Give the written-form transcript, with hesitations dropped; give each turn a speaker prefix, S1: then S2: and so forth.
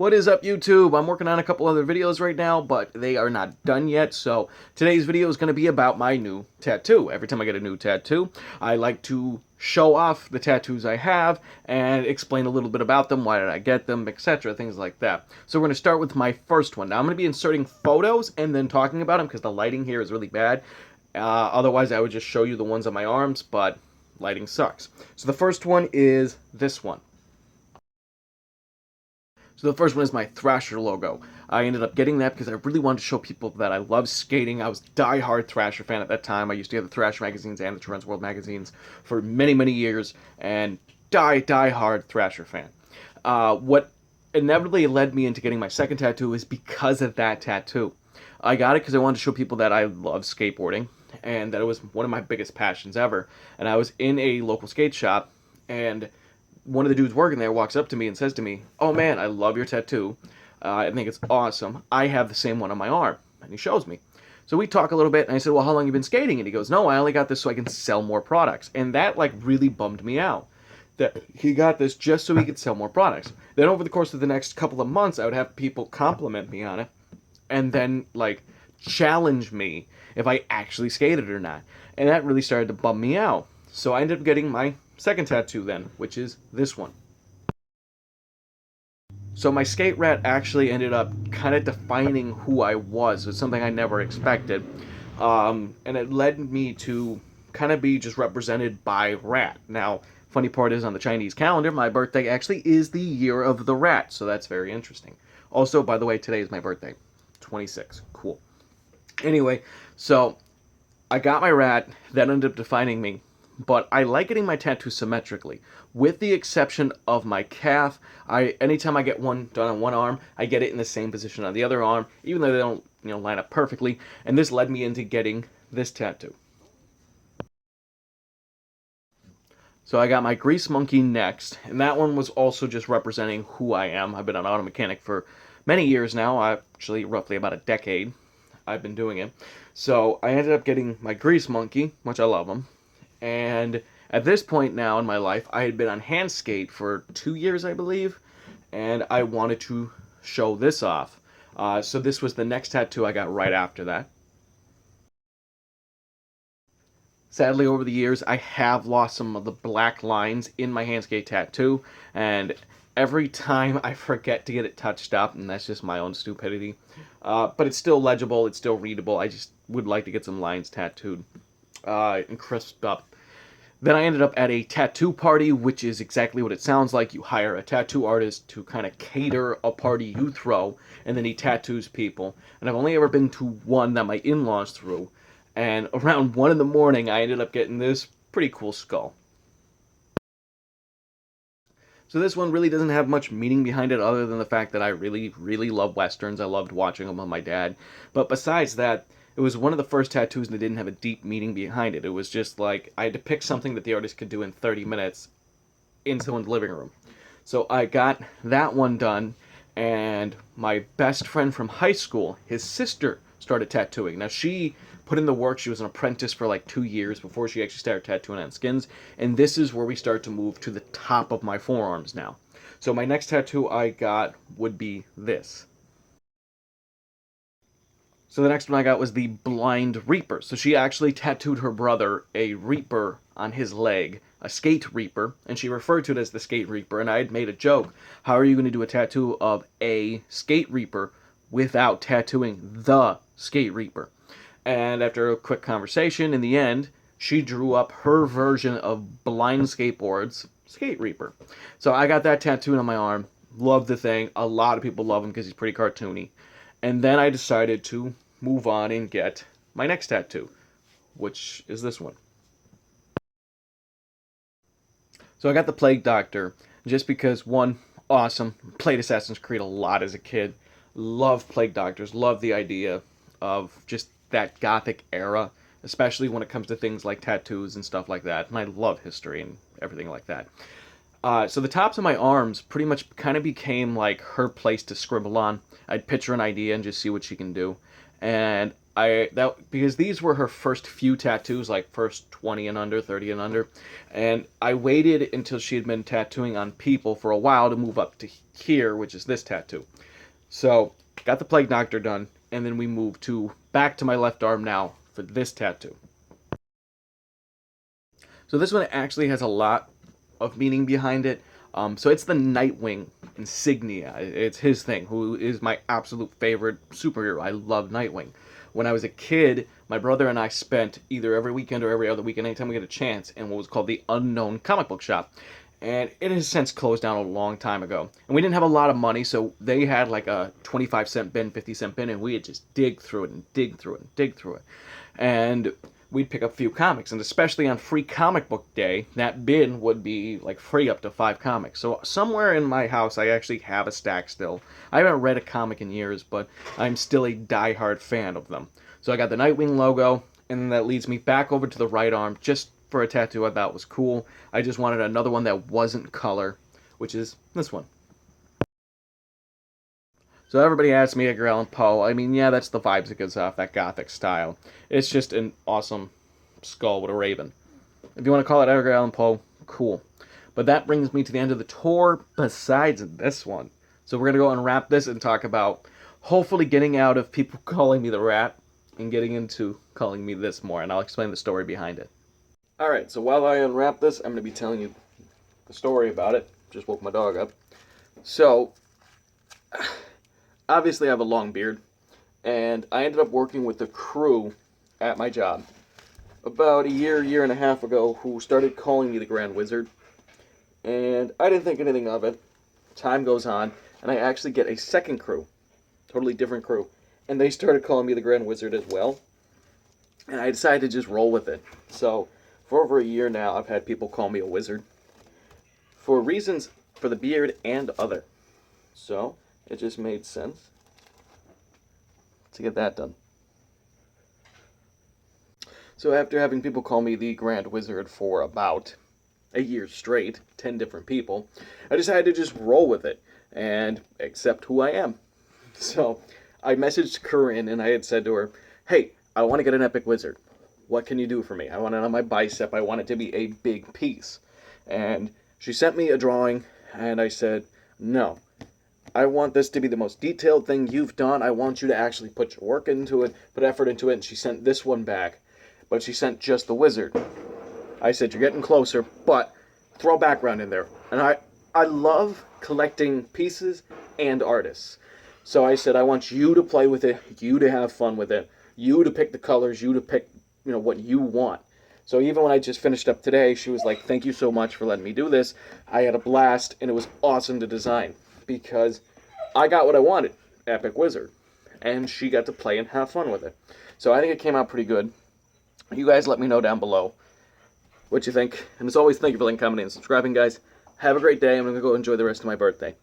S1: What is up, YouTube? I'm working on a couple other videos right now, but they are not done yet, so today's video is going to be about my new tattoo. Every time I get a new tattoo, I like to show off the tattoos I have and explain a little bit about them, why did I get them, etc., things like that. So we're going to start with my first one. Now, I'm going to be inserting photos and then talking about them because the lighting here is really bad. Otherwise, I would just show you the ones on my arms, but lighting sucks. So the first one is this one. So the first one is my Thrasher logo. I ended up getting that because I really wanted to show people that I love skating. I was a die-hard Thrasher fan at that time. I used to have the Thrasher magazines and the Trans World magazines for many, many years, and die-hard Thrasher fan. What inevitably led me into getting my second tattoo is because of that tattoo. I got it because I wanted to show people that I love skateboarding, and that it was one of my biggest passions ever. And I was in a local skate shop, and one of the dudes working there walks up to me and says to me, "Oh man, I love your tattoo. I think it's awesome. I have the same one on my arm." And he shows me. So we talk a little bit, and I said, "Well, how long have you been skating?" And he goes, "No, I only got this so I can sell more products." And that really bummed me out, that he got this just so he could sell more products. Then over the course of the next couple of months, I would have people compliment me on it, and then challenge me if I actually skated or not. And that really started to bum me out. So I ended up getting my second tattoo then, which is this one. So my skate rat actually ended up kind of defining who I was. It's something I never expected. And it led me to kind of be just represented by rat. Now, funny part is on the Chinese calendar, my birthday actually is the year of the rat. So that's very interesting. Also, by the way, today is my birthday. 26. Cool. Anyway, so I got my rat. That ended up defining me. But I like getting my tattoos symmetrically, with the exception of my calf. Anytime I get one done on one arm, I get it in the same position on the other arm, even though they don't line up perfectly. And this led me into getting this tattoo. So I got my grease monkey next, and that one was also just representing who I am. I've been an auto mechanic for many years now, actually roughly about a decade I've been doing it. So I ended up getting my grease monkey, which I love him. And at this point now in my life, I had been on hand skate for 2 years, I believe, and I wanted to show this off. So this was the next tattoo I got right after that. Sadly, over the years, I have lost some of the black lines in my hand skate tattoo, and every time I forget to get it touched up, and that's just my own stupidity. But it's still legible, it's still readable. I just would like to get some lines tattooed and crisped up. Then I ended up at a tattoo party, which is exactly what it sounds like. You hire a tattoo artist to kind of cater a party you throw, and then he tattoos people. And I've only ever been to one that my in-laws threw. And around 1 in the morning, I ended up getting this pretty cool skull. So this one really doesn't have much meaning behind it other than the fact that I really, really love Westerns. I loved watching them with my dad. But besides that, it was one of the first tattoos that didn't have a deep meaning behind it. It was just like I had to pick something that the artist could do in 30 minutes in someone's living room. So I got that one done, and my best friend from high school, his sister, started tattooing. Now she put in the work. She was an apprentice for 2 years before she actually started tattooing on skins. And this is where we start to move to the top of my forearms now. So my next tattoo I got would be this. So the next one I got was the Blind Reaper. So she actually tattooed her brother a Reaper on his leg, a Skate Reaper, and she referred to it as the Skate Reaper, and I had made a joke. How are you going to do a tattoo of a Skate Reaper without tattooing the Skate Reaper? And after a quick conversation, in the end, she drew up her version of Blind Skateboard's Skate Reaper. So I got that tattooed on my arm. Love the thing. A lot of people love him because he's pretty cartoony. And then I decided to move on and get my next tattoo, which is this one. So I got the Plague Doctor just because, one, awesome. Played Assassin's Creed a lot as a kid. Love Plague Doctors. Love the idea of just that gothic era, especially when it comes to things like tattoos and stuff like that. And I love history and everything like that. So the tops of my arms pretty much kind of became like her place to scribble on. I'd pitch her an idea and just see what she can do. And Because these were her first few tattoos, like first 20 and under, 30 and under, and I waited until she had been tattooing on people for a while to move up to here, which is this tattoo. So got the Plague Doctor done, and then we moved to back to my left arm now for this tattoo. So this one actually has a lot of meaning behind it. So it's the Nightwing insignia. It's his thing, who is my absolute favorite superhero. I love Nightwing. When I was a kid, my brother and I spent either every weekend or every other weekend, anytime we get a chance, in what was called the Unknown Comic Book Shop. And it has since closed down a long time ago. And we didn't have a lot of money, so they had like a 25-cent bin, 50-cent bin, and we would just dig through it and dig through it and dig through it. And we'd pick up a few comics, and especially on free comic book day, that bin would be like free up to 5 comics. So somewhere in my house, I actually have a stack still. I haven't read a comic in years, but I'm still a die-hard fan of them. So I got the Nightwing logo, and that leads me back over to the right arm, just for a tattoo I thought was cool. I just wanted another one that wasn't color, which is this one. So everybody asks me Edgar Allan Poe. I mean, yeah, that's the vibes it gives off, that gothic style. It's just an awesome skull with a raven. If you want to call it Edgar Allan Poe, cool. But that brings me to the end of the tour, besides this one. So we're going to go and wrap this and talk about hopefully getting out of people calling me the Rat and getting into calling me this more, and I'll explain the story behind it. Alright, so while I unwrap this, I'm going to be telling you the story about it. Just woke my dog up. So, obviously I have a long beard, and I ended up working with the crew at my job about a year and a half ago who started calling me the Grand Wizard, and I didn't think anything of it. Time goes on, and I actually get a second crew, totally different crew, and they started calling me the Grand Wizard as well, and I decided to just roll with it. So, for over a year now, I've had people call me a wizard, for reasons for the beard and other. So, it just made sense to get that done. So after having people call me the Grand Wizard for about a year straight, 10 different people, I decided to just roll with it and accept who I am. So I messaged Corinne and I had said to her, hey, I want to get an epic wizard. What can you do for me? I want it on my bicep. I want it to be a big piece. And she sent me a drawing and I said, no. I want this to be the most detailed thing you've done. I want you to actually put your work into it, put effort into it. And she sent this one back, but she sent just the wizard. I said, you're getting closer, but throw background in there. And I love collecting pieces and artists. So I said, I want you to play with it, you to have fun with it, you to pick the colors, you to pick, what you want. So even when I just finished up today, she was like, thank you so much for letting me do this. I had a blast, and it was awesome to design. Because I got what I wanted, Epic Wizard, and she got to play and have fun with it. So I think it came out pretty good. You guys let me know down below what you think. And as always, thank you for liking, commenting, and subscribing, guys. Have a great day. I'm going to go enjoy the rest of my birthday.